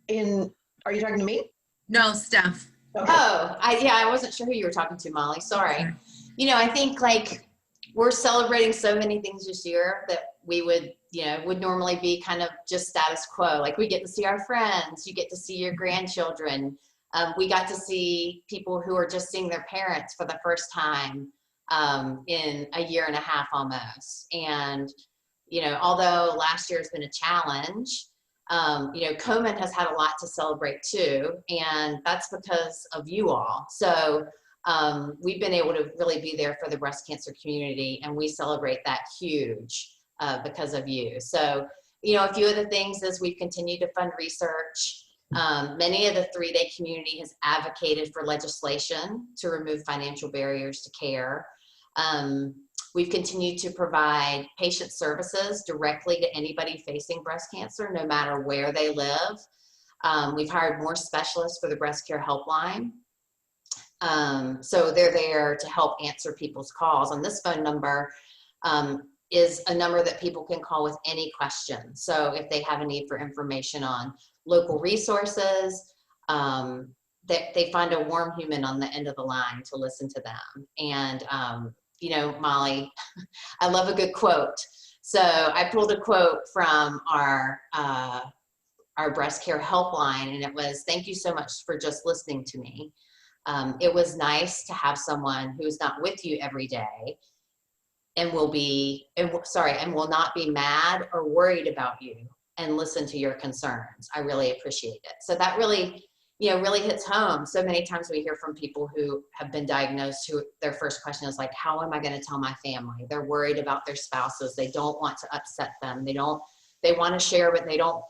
Speaker 16: Are you talking to me?
Speaker 1: No, Steph.
Speaker 2: Okay. Oh, I wasn't sure who you were talking to, Molly. Sorry. Okay. You know, I think like we're celebrating so many things this year that we would normally be kind of just status quo. Like we get to see our friends, you get to see your grandchildren. We got to see people who are just seeing their parents for the first time in a year and a half almost. And, you know, although last year has been a challenge, you know, Komen has had a lot to celebrate too, and that's because of you all. So we've been able to really be there for the breast cancer community, and we celebrate that huge because of you. So, you know, a few of the things is we've continued to fund research. Many of the 3-day community has advocated for legislation to remove financial barriers to care. We've continued to provide patient services directly to anybody facing breast cancer, no matter where they live. We've hired more specialists for the breast care helpline. So they're there to help answer people's calls. And this phone number is a number that people can call with any question. So if they have a need for information on local resources, they find a warm human on the end of the line to listen to them. And you know, Molly, I love a good quote. So I pulled a quote from our breast care helpline, and it was, "Thank you so much for just listening to me. It was nice to have someone who's not with you every day and will not be mad or worried about you and listen to your concerns. I really appreciate it. So that really, really hits home. So many times we hear from people who have been diagnosed who their first question is like, how am I going to tell my family? They're worried about their spouses. They don't want to upset them. They want to share, but they don't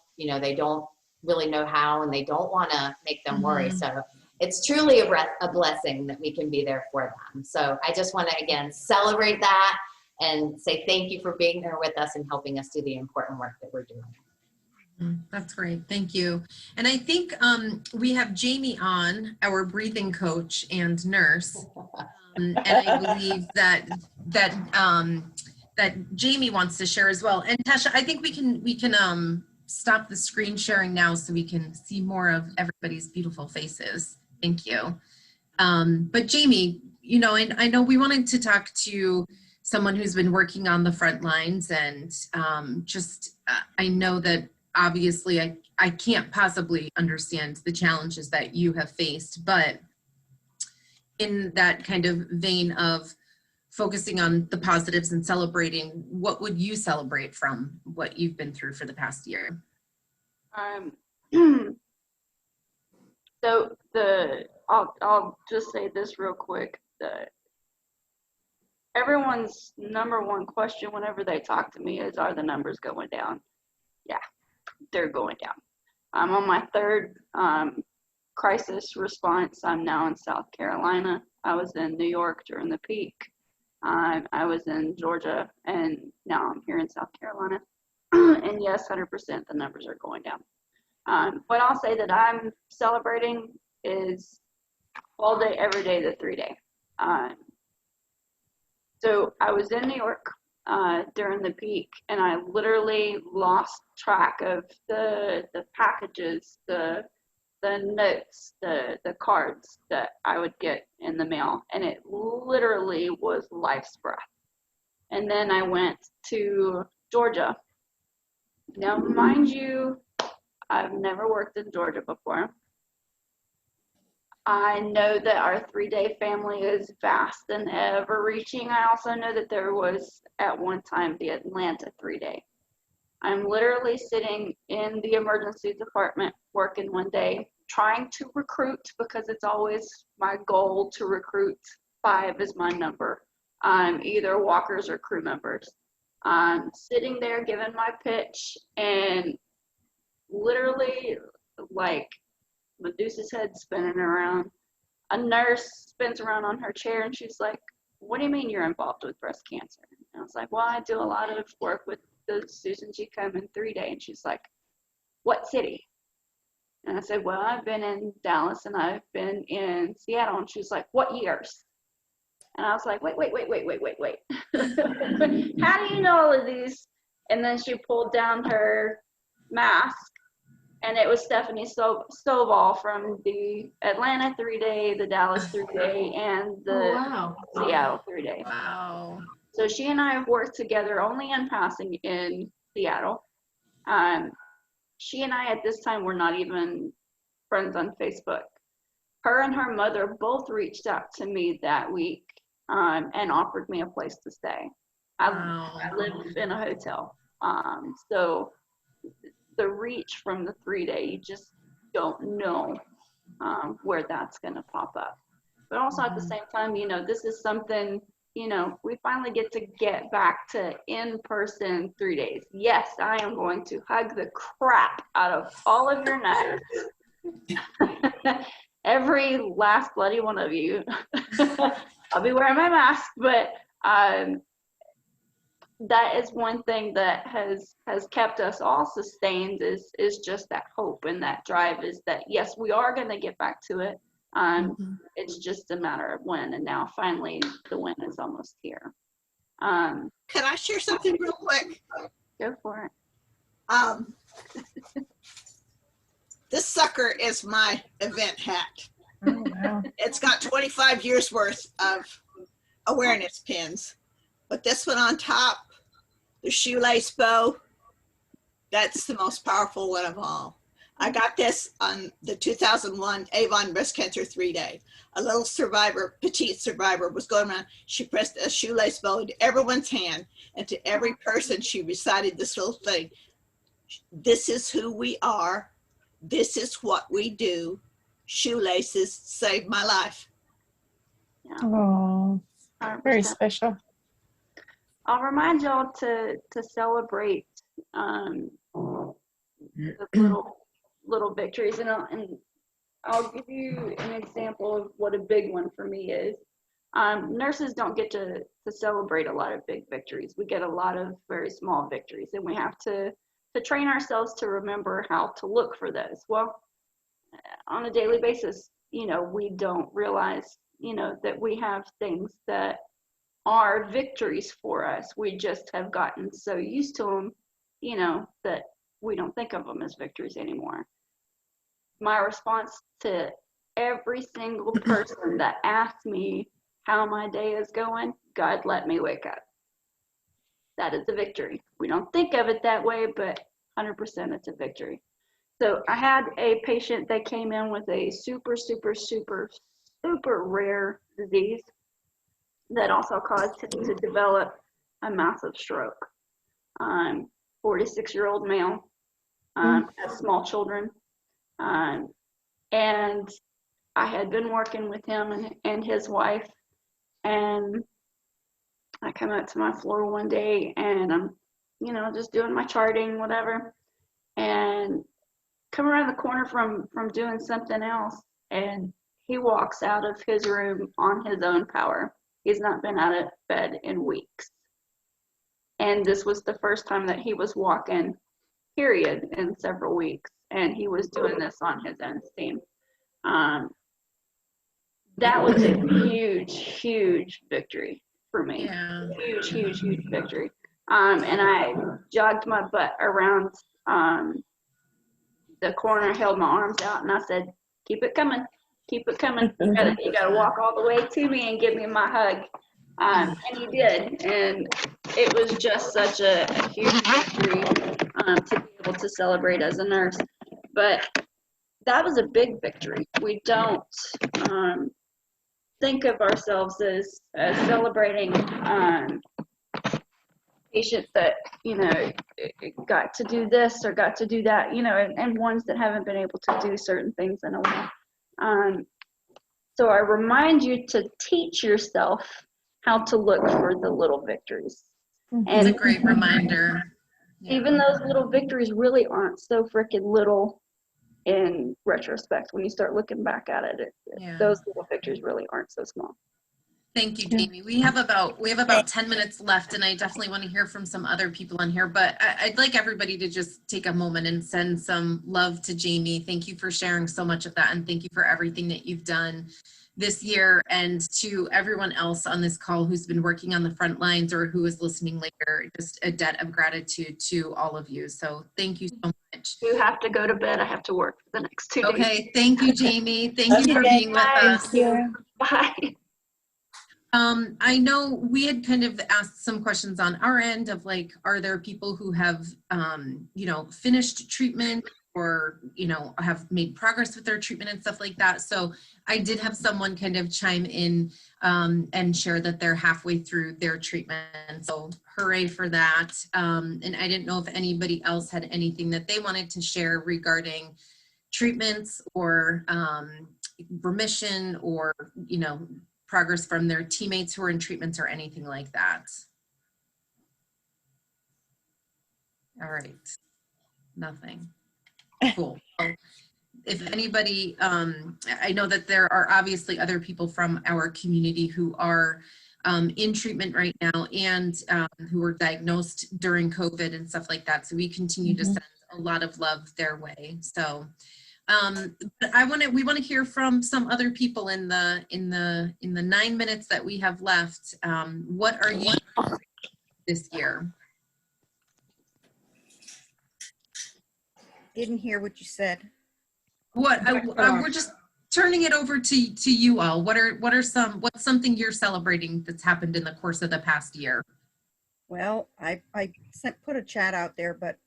Speaker 2: really know how, and they don't want to make them worry. So it's truly a blessing that we can be there for them. So I just want to, again, celebrate that and say thank you for being there with us and helping us do the important work that we're doing.
Speaker 1: That's great. Thank you. And I think we have Jamie on, our breathing coach and nurse. And I believe that Jamie wants to share as well. And Tasha, I think we can stop the screen sharing now so we can see more of everybody's beautiful faces. Thank you. But Jamie, I know we wanted to talk to someone who's been working on the front lines, and I know that obviously I can't possibly understand the challenges that you have faced, but in that kind of vein of focusing on the positives and celebrating, what would you celebrate from what you've been through for the past year?
Speaker 3: So I'll just say this real quick. Everyone's number one question whenever they talk to me is, are the numbers going down? Yeah, they're going down. I'm on my third crisis response. I'm now in South Carolina. I was in New York during the peak. I was in Georgia, and now I'm here in South Carolina. And yes, 100% the numbers are going down. What I'll say that I'm celebrating is all day, every day, the 3-day. So I was in New York during the peak, and I literally lost track of the packages, the notes, the cards that I would get in the mail, and it literally was life's breath. And then I went to Georgia. Now, mind you, I've never worked in Georgia before. I know that our 3-day family is vast and ever-reaching. I also know that there was, at one time, the Atlanta 3-day. I'm literally sitting in the emergency department working one day, trying to recruit, because it's always my goal to recruit 5 is my number, either walkers or crew members. I'm sitting there giving my pitch, and literally, like, Medusa's head spinning around. A nurse spins around on her chair, and she's like, what do you mean you're involved with breast cancer? And I was like, well, I do a lot of work with the Susan G. Komen 3-day. And she's like, what city? And I said, well, I've been in Dallas and I've been in Seattle. And she's like, what years? And I was like, wait. How do you know all of these? And then she pulled down her mask, and it was Stephanie Stovall from the Atlanta 3-day, the Dallas 3-day, and the Seattle 3-day.
Speaker 1: Wow.
Speaker 3: So she and I have worked together only in passing in Seattle. She and I at this time were not even friends on Facebook. Her and her mother both reached out to me that week and offered me a place to stay. I live in a hotel. So the reach from the 3-day, you just don't know where that's going to pop up. But also at the same time, this is something, we finally get back to in-person 3-days. Yes, I am going to hug the crap out of all of your nuts. Every last bloody one of you. I'll be wearing my mask, but that is one thing that has kept us all sustained is just that hope and that drive, is that yes, we are going to get back to it. It's just a matter of when, and now finally the win is almost here.
Speaker 8: Can I share something real quick?
Speaker 3: Go for
Speaker 8: it. This sucker is my event hat.
Speaker 7: Oh, wow.
Speaker 8: It's got 25 years worth of awareness pins, but this one on top, the shoelace bow, that's the most powerful one of all. I got this on the 2001 Avon Breast Cancer 3-Day. A little survivor, petite survivor, was going around. She pressed a shoelace bow into everyone's hand, and to every person she recited this little thing. This is who we are. This is what we do. Shoelaces saved my life.
Speaker 17: Oh, very
Speaker 3: 100%.
Speaker 17: special.
Speaker 3: I'll remind y'all to celebrate the little victories, and I'll give you an example of what a big one for me is. Nurses don't get to celebrate a lot of big victories. We get a lot of very small victories, and we have to train ourselves to remember how to look for those. Well, on a daily basis, we don't realize, that we have things that are victories for us. We just have gotten so used to them, that we don't think of them as victories anymore. My response to every single person that asks me how my day is going, God let me wake up. That is a victory. We don't think of it that way, but 100% it's a victory. So I had a patient that came in with a super, super, super, super rare disease that also caused him to develop a massive stroke. 46-year-old male, has small children. And I had been working with him and his wife, and I come out to my floor one day and I'm, just doing my charting, whatever, and come around the corner from doing something else, and he walks out of his room on his own power. He's not been out of bed in weeks. And this was the first time that he was walking, period, in several weeks. And he was doing this on his own steam. That was a huge, huge victory for me.
Speaker 1: Yeah.
Speaker 3: Huge, huge, huge victory. And I jogged my butt around the corner, held my arms out, and I said, keep it coming. Keep it coming. You gotta walk all the way to me and give me my hug. And he did. And it was just such a huge victory to be able to celebrate as a nurse. But that was a big victory. We don't think of ourselves as celebrating patients that, got to do this or got to do that, and ones that haven't been able to do certain things in a while. So I remind you to teach yourself how to look for the little victories.
Speaker 1: It's a great reminder.
Speaker 3: Even those little victories really aren't so freaking little in retrospect. When you start looking back at it, those little victories really aren't so small.
Speaker 1: Thank you, Jamie. We have about 10 minutes left, and I definitely want to hear from some other people on here, but I'd like everybody to just take a moment and send some love to Jamie. Thank you for sharing so much of that, and thank you for everything that you've done this year, and to everyone else on this call who's been working on the front lines or who is listening later. Just a debt of gratitude to all of you. So thank you so much.
Speaker 3: You have to go to bed. I have to work for the next 2 days.
Speaker 1: Okay, thank you, Jamie. Thank you for being with us.
Speaker 3: Bye.
Speaker 1: I know we had kind of asked some questions on our end of like, are there people who have, finished treatment or, have made progress with their treatment and stuff like that. So I did have someone kind of chime in and share that they're halfway through their treatment. So hooray for that. And I didn't know if anybody else had anything that they wanted to share regarding treatments or remission or, progress from their teammates who are in treatments or anything like that. All right, nothing. Cool. Well, if anybody, I know that there are obviously other people from our community who are in treatment right now and who were diagnosed during COVID and stuff like that. So we continue to send a lot of love their way. So but we want to hear from some other people in the 9 minutes that we have left. What are you doing this year?
Speaker 10: Didn't hear what you said.
Speaker 1: We're just turning it over to you all. What's something you're celebrating that's happened in the course of the past year?
Speaker 10: Well, I put a chat out there, but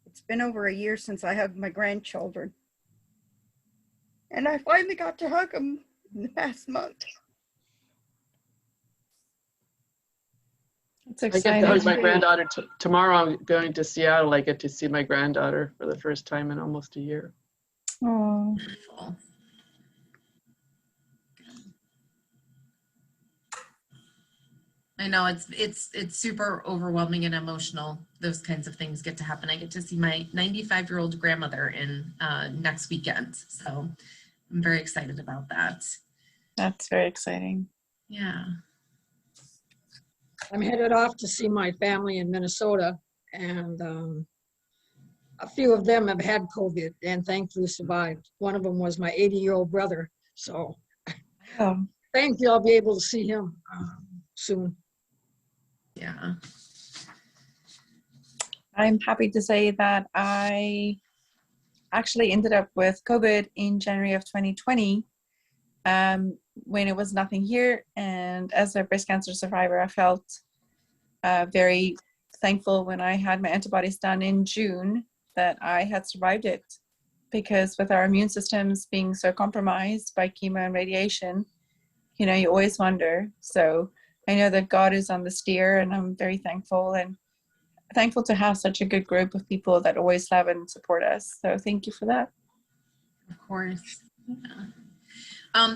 Speaker 10: it's been over a year since I hugged my grandchildren. And I finally got to hug him in the past month.
Speaker 15: It's
Speaker 6: I get to
Speaker 15: exciting.
Speaker 6: hug my granddaughter tomorrow. I'm going to Seattle. I get to see my granddaughter for the first time in almost a year.
Speaker 15: Oh.
Speaker 1: I know it's super overwhelming and emotional. Those kinds of things get to happen. I get to see my 95-year-old grandmother in next weekend. So I'm very excited about that.
Speaker 15: That's very exciting.
Speaker 1: Yeah.
Speaker 4: I'm headed off to see my family in Minnesota, and a few of them have had COVID and thankfully survived. One of them was my 80-year-old brother. So thankfully I'll be able to see him soon.
Speaker 1: Yeah.
Speaker 15: I'm happy to say that I actually ended up with COVID in January of 2020 when it was nothing here. And as a breast cancer survivor, I felt very thankful when I had my antibodies done in June that I had survived it, because with our immune systems being so compromised by chemo and radiation, you know, you always wonder. So I know that God is on the steer, and I'm very thankful to have such a good group of people that always love and support us. So thank you for that.
Speaker 1: Of course. Yeah.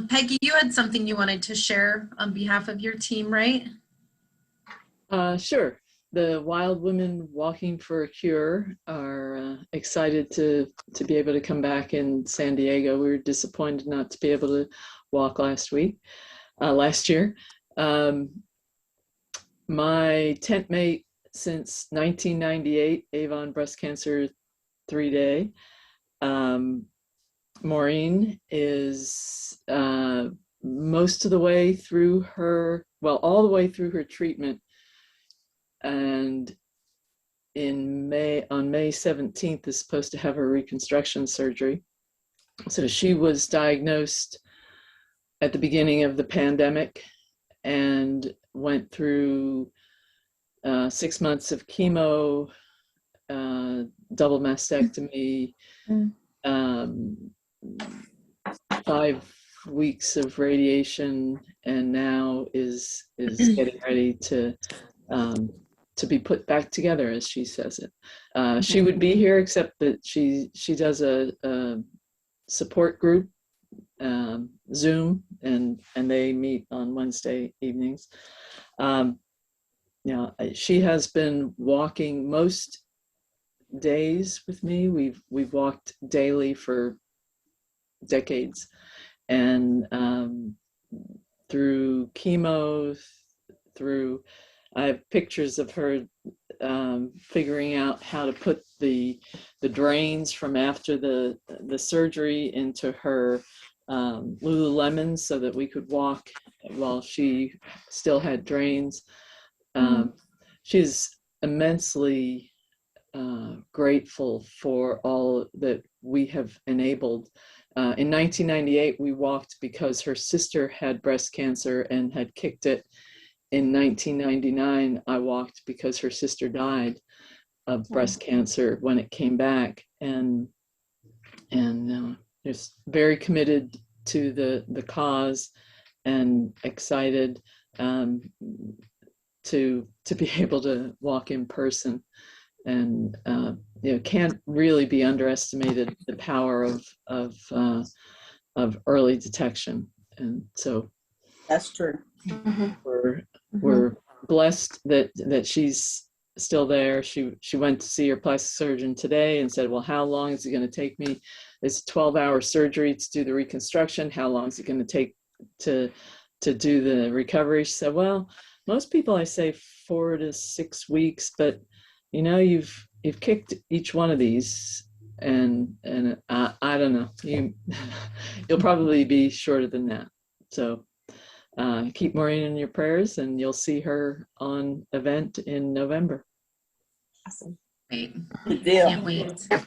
Speaker 1: Peggy, you had something you wanted to share on behalf of your team, right?
Speaker 9: Sure. The Wild Women Walking for a Cure are excited to be able to come back in San Diego. We were disappointed not to be able to walk last year. My tent mate since 1998, Avon Breast Cancer 3-Day, Maureen, is most of the way through all the way through her treatment. And on May 17th is supposed to have her reconstruction surgery. So she was diagnosed at the beginning of the pandemic and went through 6 months of chemo, double mastectomy, 5 weeks of radiation, and now is getting ready to be put back together, as she says it. She would be here, except that she does a support group, Zoom, and they meet on Wednesday evenings. She has been walking most days with me. We've walked daily for decades, and through chemo, I have pictures of her figuring out how to put the drains from after the surgery into her Lululemons so that we could walk while she still had drains. She's immensely grateful for all that we have enabled. In 1998, we walked because her sister had breast cancer and had kicked it. In 1999, I walked because her sister died of breast cancer when it came back, and just very committed to the cause and excited to be able to walk in person. And can't really be underestimated the power of early detection. And so
Speaker 10: that's true.
Speaker 9: We're blessed that she's still there. She went to see her plastic surgeon today and said, well, how long is it going to take me? It's a 12-hour surgery to do the reconstruction. How long is it going to take to do the recovery? She said, well, most people, I say 4 to 6 weeks, but you've kicked each one of these, and I don't know, you'll probably be shorter than that. So keep Maureen in your prayers, and you'll see her on event in November.
Speaker 1: Awesome. Great.
Speaker 11: Can't
Speaker 1: wait.
Speaker 11: Yep.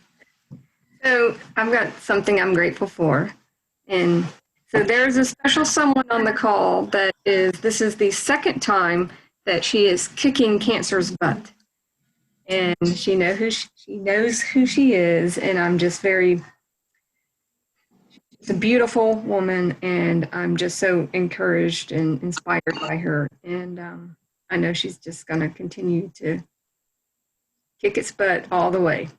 Speaker 11: So I've got something I'm grateful for. And so there's a special someone on the call this is the second time that she is kicking cancer's butt. And she knows who she is, and I'm just very, She's a beautiful woman, and I'm just so encouraged and inspired by her. And I know she's just going to continue to kick its butt all the way.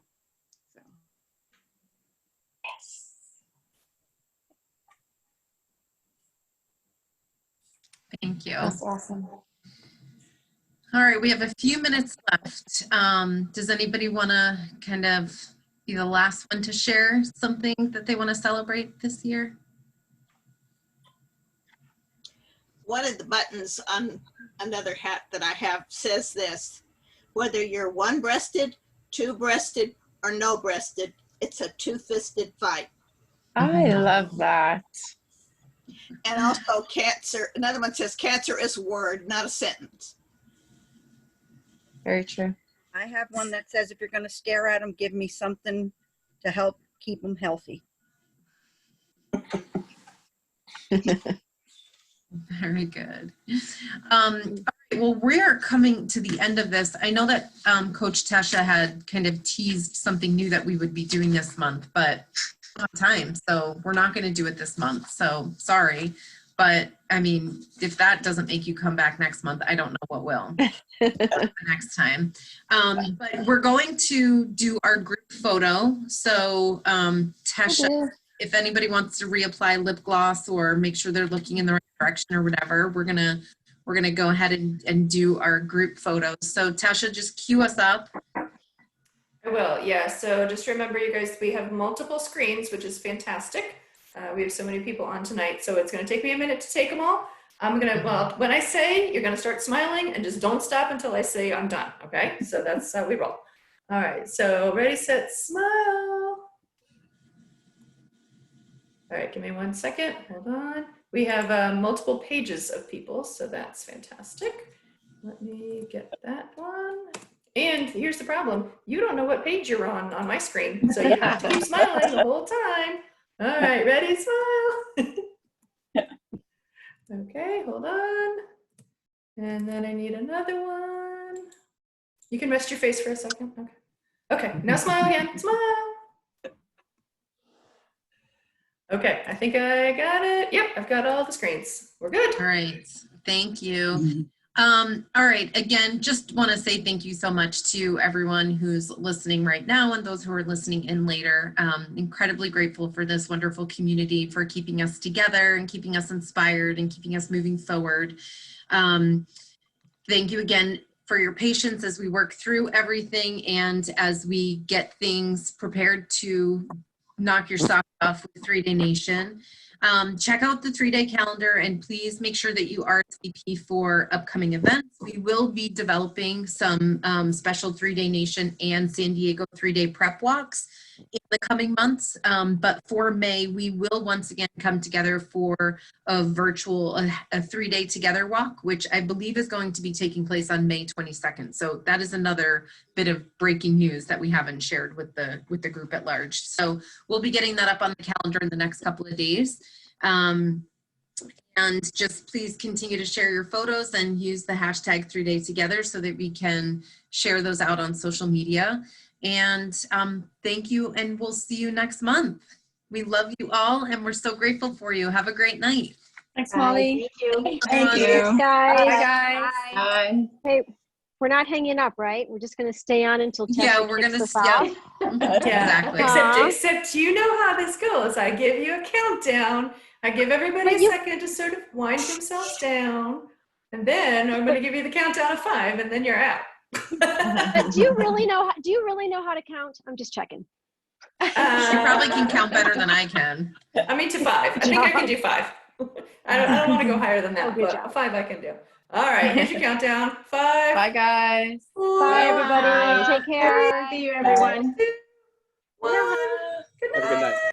Speaker 1: Thank you.
Speaker 5: That's awesome.
Speaker 1: All right, we have a few minutes left. Does anybody want to kind of be the last one to share something that they want to celebrate this year?
Speaker 8: One of the buttons on another hat that I have says this: whether you're one-breasted, two-breasted, or no-breasted, it's a two-fisted fight.
Speaker 15: I love that.
Speaker 8: And also cancer, another one says cancer is a word, not a sentence.
Speaker 15: Very true.
Speaker 10: I have one that says, if you're going to stare at them, give me something to help keep them healthy.
Speaker 1: Very good. All right, well, we're coming to the end of this. I know that Coach Tasha had kind of teased something new that we would be doing this month, but not time, so we're not going to do it this month. So sorry, but I mean, if that doesn't make you come back next month, I don't know what will. Next time. But we're going to do our group photo. So Tasha, if anybody wants to reapply lip gloss or make sure they're looking in the right direction or whatever, we're gonna go ahead and do our group photos. So Tasha, just cue us up.
Speaker 5: I will, yeah. So just remember, you guys, we have multiple screens, which is fantastic. We have so many people on tonight, so it's going to take me a minute to take them all. I'm going to, well, when I say, you're going to start smiling, and just don't stop until I say I'm done, okay? So that's how we roll. All right, so ready, set, smile. All right, give me 1 second, hold on. We have multiple pages of people, so that's fantastic. Let me get that one. And here's the problem. You don't know what page you're on my screen, so you have to keep smiling the whole time. All right, ready, smile. Okay, hold on. And then I need another one. You can rest your face for a second. Okay. Okay, now smile again, smile. Okay, I think I got it. Yep, I've got all the screens. We're good.
Speaker 1: All right, thank you. All right, again, just want to say thank you so much to everyone who's listening right now and those who are listening in later. Incredibly grateful for this wonderful community, for keeping us together and keeping us inspired and keeping us moving forward. Thank you again for your patience as we work through everything and as we get things prepared to knock your socks off with 3-Day Nation. Check out the 3-day calendar and please make sure that you RSVP for upcoming events. We will be developing some special 3-Day Nation and San Diego 3-day prep walks in the coming months. But for May, we will once again come together for a virtual, a 3-day together walk, which I believe is going to be taking place on May 22nd. So that is another bit of breaking news that we haven't shared with the group at large. So we'll be getting that up on the calendar in the next couple of days. And just please continue to share your photos and use the hashtag 3Day Together so that we can share those out on social media. And thank you, and we'll see you next month. We love you all, and we're so grateful for you. Have a great night.
Speaker 15: Thanks, Molly.
Speaker 2: Thank you.
Speaker 15: Thank you.
Speaker 17: Guys.
Speaker 15: Bye, guys.
Speaker 2: Bye.
Speaker 17: Hey, we're not hanging up, right? We're just going to stay on until Tessa
Speaker 1: Yeah, we're
Speaker 17: kicks
Speaker 1: gonna.
Speaker 17: us
Speaker 1: Yeah,
Speaker 17: off.
Speaker 1: exactly.
Speaker 5: Except you know how this goes. I give you a countdown. I give everybody a second to sort of wind themselves down, and then I'm going to give you the countdown of 5, and then you're out.
Speaker 17: But do you really know how to count? I'm just checking.
Speaker 1: She probably can count better than I can.
Speaker 5: I mean, to 5. I think I can do 5. I don't want to go higher than that, but 5 I can do. All right, here's your countdown. 5.
Speaker 15: Bye, guys.
Speaker 17: Bye, everybody. Take care.
Speaker 11: See you, everyone.
Speaker 5: 1. Good night.
Speaker 18: Have a good night.